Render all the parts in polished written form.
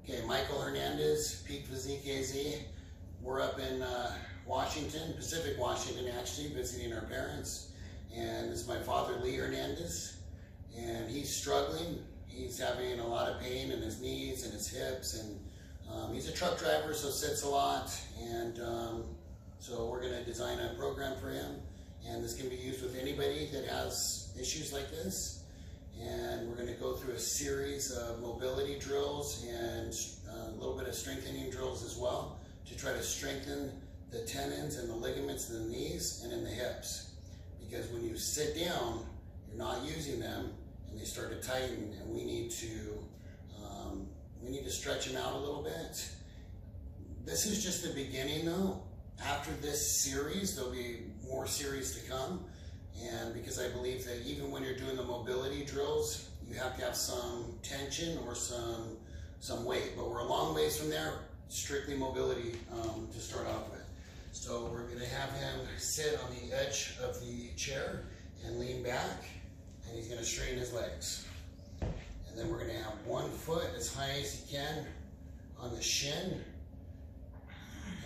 Okay, Michael Hernandez, Peak Physique AZ. We're up in Washington, Pacific Washington actually, visiting our parents. And this is my father, Lee Hernandez. And he's struggling. He's having a lot of pain in his knees and his hips. And he's a truck driver, so sits a lot. And so we're gonna design a program for him. And this can be used with anybody that has issues like this. And we're going to go through a series of mobility drills and a little bit of strengthening drills as well to try to strengthen the tendons and the ligaments in the knees and in the hips. Because when you sit down, you're not using them and they start to tighten, and we need to stretch them out a little bit. This is just the beginning though. After this series, there'll be more series to come. And because I believe that even when you're doing the mobility drills, you have to have some tension or some weight. But we're a long ways from there, strictly mobility to start off with. So we're gonna have him sit on the edge of the chair and lean back, and he's gonna straighten his legs. And then we're gonna have one foot as high as he can on the shin.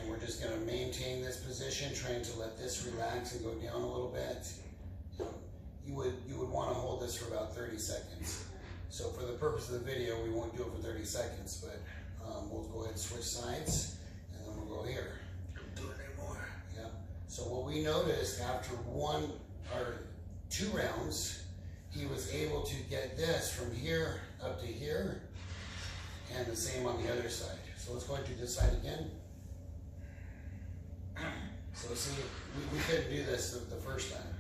And we're just gonna maintain this position, trying to let this relax and go down a little bit. You would want to hold this for about 30 seconds. So for the purpose of the video, we won't do it for 30 seconds, but we'll go ahead and switch sides, and then we'll go here. Don't do it anymore. Yeah. So what we noticed after 1 or 2 rounds, he was able to get this from here up to here, and the same on the other side. So let's go ahead and do this side again. So see, we couldn't do this the first time.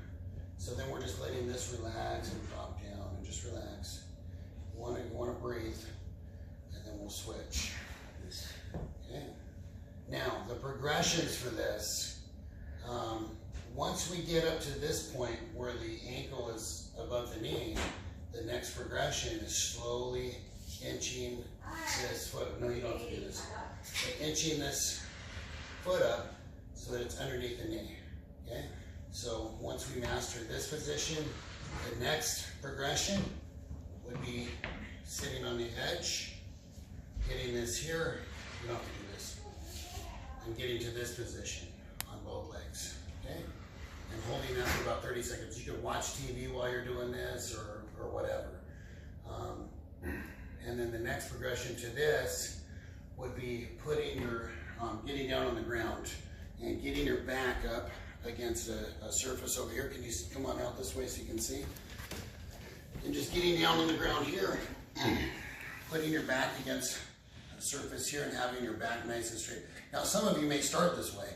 So then we're just letting this relax and drop down and just relax. You want to breathe, and then we'll switch. Okay. Now the progressions for this, once we get up to this point where the ankle is above the knee, the next progression is slowly inching this foot up. No, you don't have to do this. But inching this foot up so that it's underneath the knee. Okay. So once we master this position, the next progression would be sitting on the edge, getting this here, you don't have to do this, and getting to this position on both legs, okay? And holding that for about 30 seconds. You can watch TV while you're doing this or whatever. And then the next progression to this would be putting your, getting down on the ground and getting your back up against a surface over here. Can you come on out this way so you can see? And just getting down on the ground here, putting your back against a surface here and having your back nice and straight. Now some of you may start this way.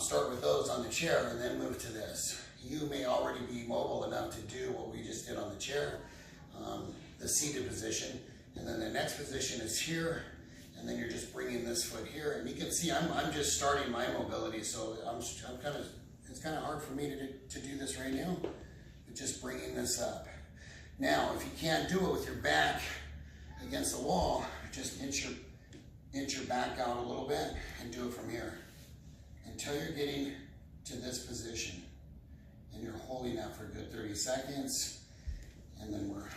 Start with those on the chair and then move to this. You may already be mobile enough to do what we just did on the chair, the seated position. And then the next position is here. And then you're just bringing this foot here, and you can see I'm just starting my mobility, so it's kind of hard for me to do this right now, but just bringing this up. Now, if you can't do it with your back against the wall, just inch your back out a little bit and do it from here until you're getting to this position, and you're holding that for a good 30 seconds, and then we're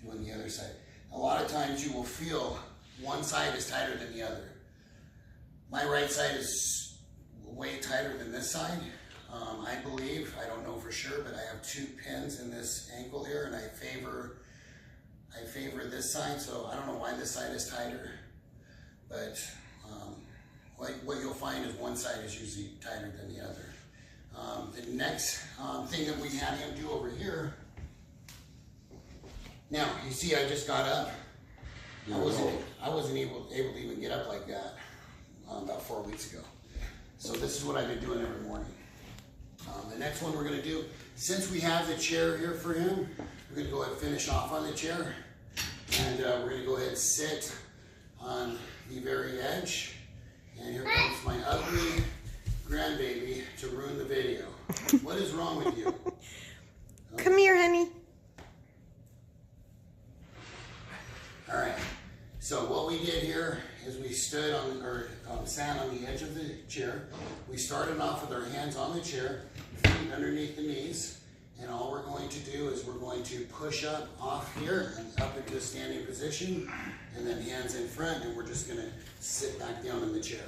doing the other side. A lot of times you will feel one side is tighter than the other. My right side is way tighter than this side. I believe, I don't know for sure, but I have 2 pins in this ankle here, and I favor this side, so I don't know why this side is tighter. But what you'll find is one side is usually tighter than the other. The next thing that we had him do over here, now you see I just got up. I wasn't able to even get up like that about 4 weeks ago. So this is what I've been doing every morning. The next one we're going to do, since we have the chair here for him, we're going to go ahead and finish off on the chair. And we're going to go ahead and sit on the very edge. And here comes my ugly grandbaby to ruin the video. What is wrong with you? Come here, honey. All right. So what we did here is we stood on, or sat on the edge of the chair. We started off with our hands on the chair, feet underneath the knees, And all we're going to do is we're going to push up off here and up into a standing position, and then hands in front, and we're just gonna sit back down in the chair.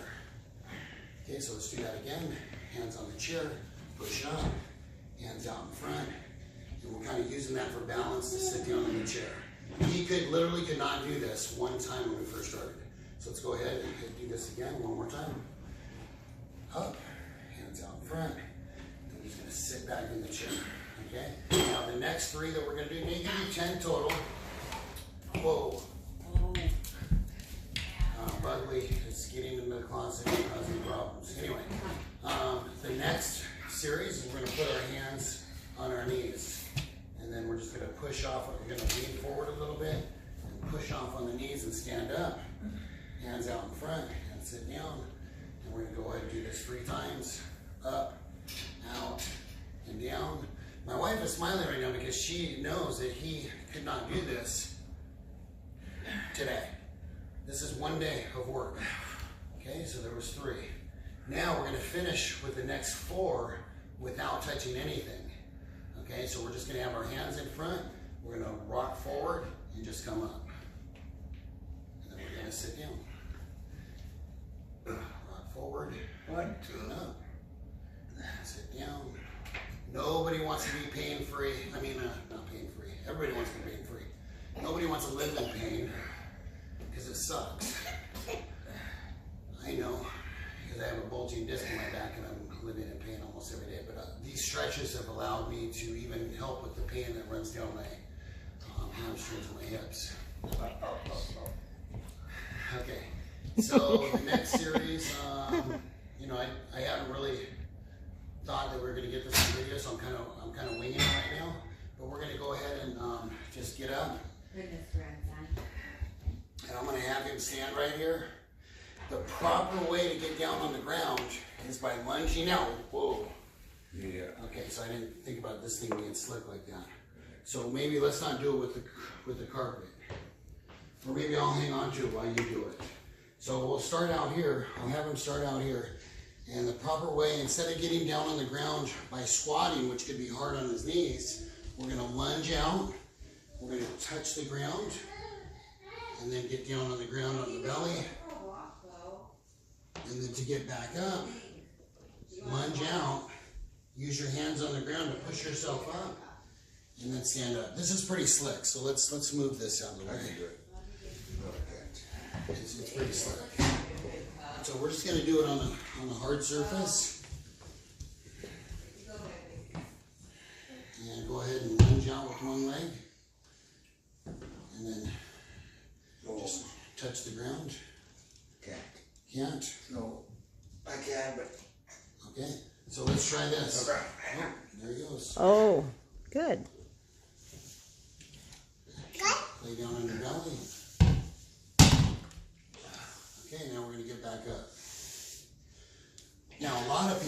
Okay, so let's do that again. Hands on the chair, push up, hands out in front, and we're kind of using that for balance to sit down in the chair. He literally could not do this one time when we first started. So let's go ahead and do this again one more time. Up, hands out in front, and we're just gonna sit back in the chair. Okay, now the next 3 that we're gonna do, you can do 10 total. Whoa. Bugley is getting into the closet and causing problems. Anyway, the next series is we're gonna put our hands on our knees. And then we're just gonna push off, we're gonna lean forward a little bit and push off on the knees and stand up. Hands out in front and sit down. And we're gonna go ahead and do this 3 times. Up, out, and down. My wife is smiling right now because she knows that he could not do this today. This is 1 day of work. Okay, so there was 3. Now we're gonna finish with the next 4 without touching anything. Okay, so we're just gonna have our hands in front. We're gonna rock forward and just come up. And then we're gonna sit down. Rock forward. 1, 2, up. Sit down. Nobody wants to be pain-free. I mean, not pain-free. Everybody wants to be pain-free. Nobody wants to live in pain because it sucks. I know, because I have a bulging disc in my back and I'm living in pain almost every day. But these stretches have allowed me to even help with the pain that runs down my hamstrings and my hips. Okay, so the next series, you know, I haven't really thought that we were going to get this in video, so I'm kind of winging it right now. But we're going to go ahead and just get up. Goodness, grandson. And I'm going to have him stand right here. The proper way to get down on the ground is by lunging out. Whoa. Yeah. Okay, so I didn't think about this thing being slick like that. So maybe let's not do it with the carpet. Or maybe I'll hang on to it while you do it. So we'll start out here. I'll have him start out here. And the proper way, instead of getting down on the ground by squatting, which could be hard on his knees, we're gonna lunge out. We're gonna touch the ground. And then get down on the ground on the belly. And then to get back up, lunge out. Use your hands on the ground to push yourself up. And then stand up. This is pretty slick, so let's move this out of the way. I can do it. It's pretty slick. So we're just gonna do it on a hard surface. And go ahead and lunge out with one leg. And then just touch the ground. Can't? No, I can, but. Okay, so let's try this. Okay. Oh, there he goes. Oh, good. Lay down on your belly. Okay, now we're going to get back up. Now, a lot of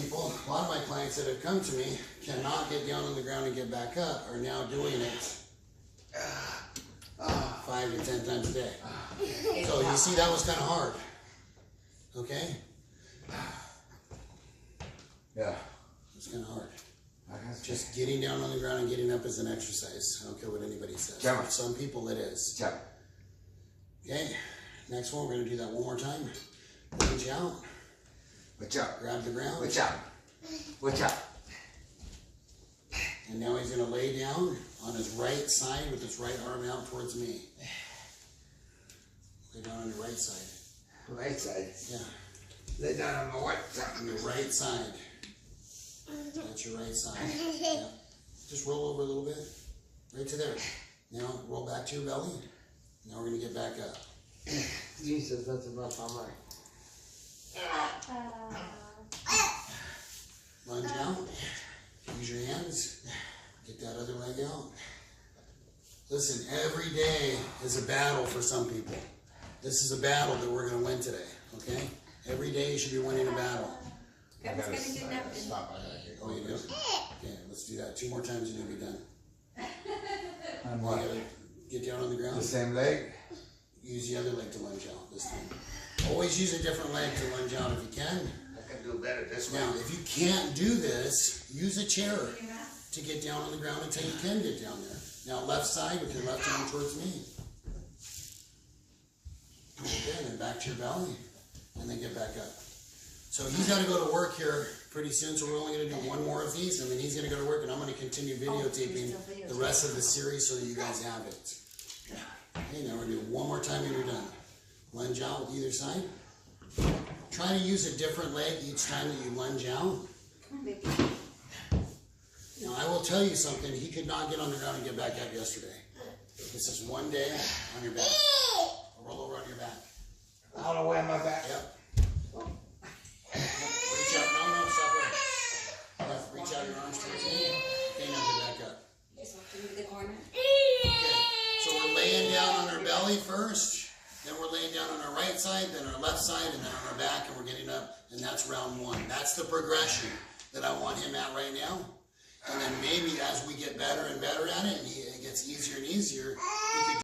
my clients that have come to me cannot get down on the ground and get back up are now doing it 5 to 10 times a day. So you see, that was kind of hard. Okay? Yeah. It's kind of hard. Just Just getting down on the ground and getting up is an exercise. I don't care what anybody says. Come on. For some people it is. jump. Okay, next one, we're gonna do that one more time. Lunge out, Watch out. grab the ground, Watch out. Watch out. and now he's gonna lay down on his right side with his right arm out towards me. Lay down on your right side. Right side. Yeah, Lay down on the what side? on your right side. That's your right side. Yeah. Just roll over a little bit, right to there. Now roll back to your belly. Now we're gonna get back up. Jesus, that's enough on mine. Lunge out. Use your hands. Get that other leg out. Listen, every day is a battle for some people. This is a battle that we're going to win today, okay? Every day you should be winning a battle. That was gonna get that. Stop. I gotta get Oh, you do? Okay, let's do that 2 more times and you'll be done. on You what? gotta get down on the The ground. same leg? Use the other leg to lunge out this time. Always use a different leg to lunge out if you can. I can do better this way. Now, if you can't do this, use a chair to get down on the ground until you can get down there. Now left side with your left arm towards me. Okay, and then back to your belly, and then get back up. So he's got to go to work here pretty soon, so we're only going to do one more of these, and then he's going to go to work, and I'm going to continue videotaping the rest of the series so that you guys have it. Okay, now we're going to do it one more time and you're done. Lunge out with either side. Try to use a different leg each time that you lunge out. Now I will tell you something, he could not get on the ground and get back up yesterday. This is one day on your back. Roll over on your back. All the way on my back. Yep. Reach out. No, stop there. Left, reach out your arms towards me. Okay, now get back up. Just walk into the corner. Okay. So we're laying down on our belly first. Then we're laying down on our right side, then our left side, and then on our back, and we're getting up. And that's round one. That's the progression that I want him at right now. And then maybe as we get better and better at it, and it gets easier and easier, he could